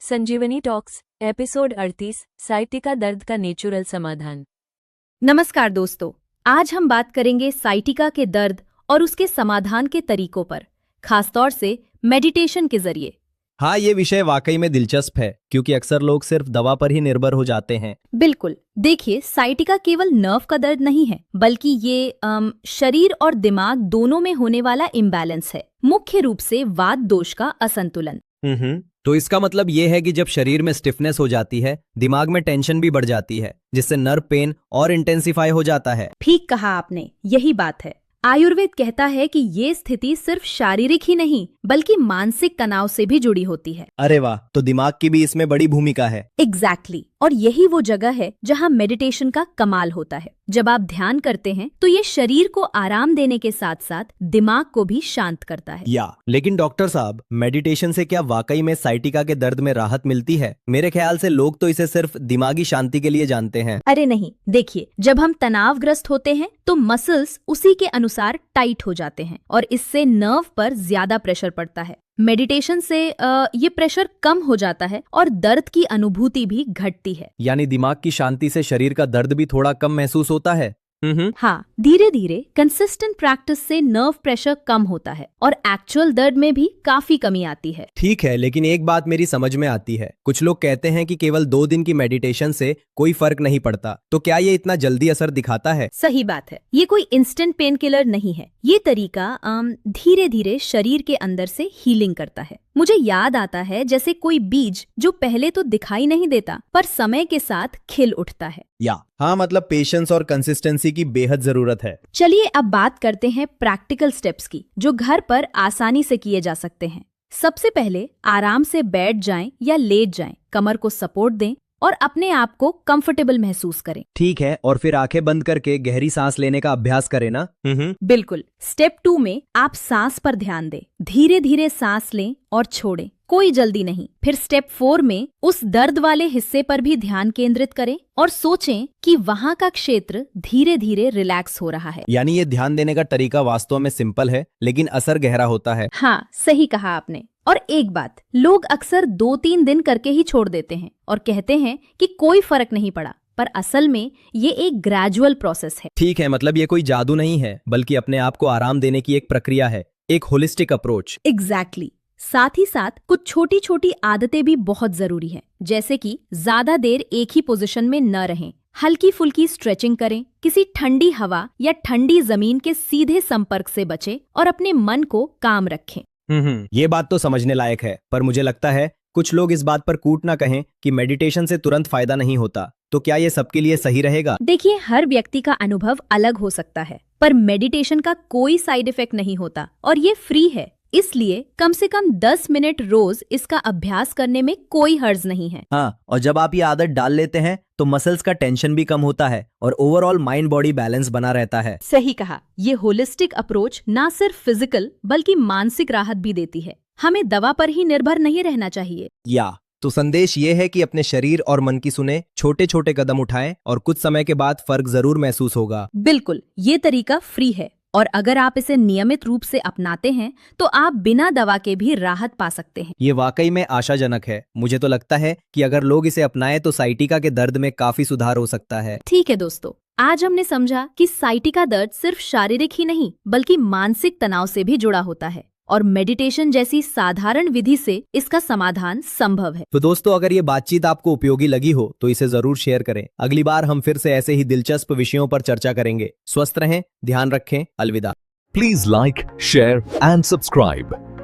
संजीवनी talks episode 38 sciatica दर्द का natural समाधान। नमस्कार दोस्तों, आज हम बात करेंगे साइटिका के दर्द और उसके समाधान के तरीकों पर, खासतौर से मेडिटेशन के जरिए। हाँ, ये विषय वाकई में दिलचस्प है क्योंकि अक्सर लोग सिर्फ दवा पर ही निर्भर हो जाते हैं। बिल्कुल, देखिए साइटिका केवल नर्व का दर्द नहीं है, बल्कि ये शरीर और दिमाग दोनों में होने वाला इम्बैलेंस है। मुख्य रूप से वात दोष का असंतुलन। तो इसका मतलब ये है कि जब शरीर में स्टिफनेस हो जाती है, दिमाग में टेंशन भी बढ़ जाती है, जिससे नर्व पेन और इंटेंसिफाई हो जाता है। ठीक कहा आपने, यही बात है। आयुर्वेद कहता है कि ये स्थिति सिर्फ शारीरिक ही नहीं बल्कि मानसिक तनाव से भी जुड़ी होती है। अरे वाह, तो दिमाग की भी इसमें बड़ी भूमिका है। एग्जैक्टली, और यही वो जगह है जहाँ मेडिटेशन का कमाल होता है। जब आप ध्यान करते हैं तो ये शरीर को आराम देने के साथ साथ दिमाग को भी शांत करता है। लेकिन डॉक्टर साहब, मेडिटेशन से क्या वाकई में साइटिका के दर्द में राहत मिलती है? मेरे ख्याल से लोग तो इसे सिर्फ दिमागी शांति के लिए जानते हैं। अरे नहीं, देखिए, जब हम तनावग्रस्त होते हैं तो मसल्स उसी के अनुसार टाइट हो जाते हैं और इससे नर्व पर ज्यादा प्रेशर पड़ता है। मेडिटेशन से ये प्रेशर कम हो जाता है और दर्द की अनुभूति भी घटती है। यानी दिमाग की शांति से शरीर का दर्द भी थोड़ा कम महसूस होता है। हाँ, धीरे धीरे कंसिस्टेंट प्रैक्टिस से नर्व प्रेशर कम होता है और एक्चुअल दर्द में भी काफी कमी आती है। ठीक है, लेकिन एक बात मेरी समझ में आती है। कुछ लोग कहते हैं कि केवल 2 दिन की मेडिटेशन से कोई फर्क नहीं पड़ता, तो क्या ये इतना जल्दी असर दिखाता है? सही बात है, ये कोई इंस्टेंट पेन किलर नहीं है। ये तरीका धीरे धीरे शरीर के अंदर से हीलिंग करता है। मुझे याद आता है जैसे कोई बीज जो पहले तो दिखाई नहीं देता पर समय के साथ खिल उठता है। हाँ, मतलब पेशेंस और कंसिस्टेंसी की बेहद जरूरत है। चलिए अब बात करते हैं प्रैक्टिकल स्टेप्स की, जो घर पर आसानी से किए जा सकते हैं। सबसे पहले आराम से बैठ जाएं या लेट जाएं, कमर को सपोर्ट दें और अपने आप को कंफर्टेबल महसूस करें। ठीक है, और फिर आंखें बंद करके गहरी सांस लेने का अभ्यास करें ना। बिल्कुल। स्टेप 2 में आप सांस पर ध्यान दें, धीरे धीरे सांस लें और छोड़ें, कोई जल्दी नहीं। फिर स्टेप 4 में उस दर्द वाले हिस्से पर भी ध्यान केंद्रित करें और सोचें कि वहाँ का क्षेत्र धीरे धीरे रिलैक्स हो रहा है। यानी ये ध्यान देने का तरीका वास्तव में सिंपल है, लेकिन असर गहरा होता है। हाँ, सही कहा आपने। और एक बात, लोग अक्सर 2-3 दिन करके ही छोड़ देते हैं और कहते हैं कि कोई फर्क नहीं पड़ा, पर असल में ये एक ग्रेजुअल प्रोसेस है। ठीक है, मतलब ये कोई जादू नहीं है, बल्कि अपने आप को आराम देने की एक प्रक्रिया है, एक होलिस्टिक अप्रोच। एग्जैक्टली। साथ ही साथ कुछ छोटी छोटी आदतें भी बहुत जरूरी हैं, जैसे कि ज्यादा देर एक ही पोजीशन में न रहें, हल्की फुल्की स्ट्रेचिंग करें, किसी ठंडी हवा या ठंडी जमीन के सीधे संपर्क से बचें और अपने मन को काम रखें। ये बात तो समझने लायक है, पर मुझे लगता है कुछ लोग इस बात पर कूट ना कहें कि मेडिटेशन से तुरंत फायदा नहीं होता। तो क्या ये सबके लिए सही रहेगा? देखिए, हर व्यक्ति का अनुभव अलग हो सकता है, पर मेडिटेशन का कोई साइड इफेक्ट नहीं होता और ये फ्री है, इसलिए कम से कम 10 मिनट रोज इसका अभ्यास करने में कोई हर्ज नहीं है। हाँ, और जब आप ये आदत डाल लेते हैं तो मसल्स का टेंशन भी कम होता है और ओवरऑल माइंड बॉडी बैलेंस बना रहता है। सही कहा, ये होलिस्टिक अप्रोच ना सिर्फ फिजिकल बल्कि मानसिक राहत भी देती है। हमें दवा पर ही निर्भर नहीं रहना चाहिए। तो संदेश ये है कि अपने शरीर और मन की सुने, छोटे छोटे कदम उठाएं और कुछ समय के बाद फर्क जरूर महसूस होगा। बिल्कुल, ये तरीका फ्री है और अगर आप इसे नियमित रूप से अपनाते हैं तो आप बिना दवा के भी राहत पा सकते हैं। ये वाकई में आशाजनक है। मुझे तो लगता है कि अगर लोग इसे अपनाएं तो साइटिका के दर्द में काफी सुधार हो सकता है। ठीक है दोस्तों, आज हमने समझा कि साइटिका दर्द सिर्फ शारीरिक ही नहीं बल्कि मानसिक तनाव से भी जुड़ा होता है और मेडिटेशन जैसी साधारण विधि से इसका समाधान संभव है। तो दोस्तों, अगर ये बातचीत आपको उपयोगी लगी हो तो इसे जरूर शेयर करें। अगली बार हम फिर से ऐसे ही दिलचस्प विषयों पर चर्चा करेंगे। स्वस्थ रहें, ध्यान रखें, अलविदा। Please like, share and subscribe.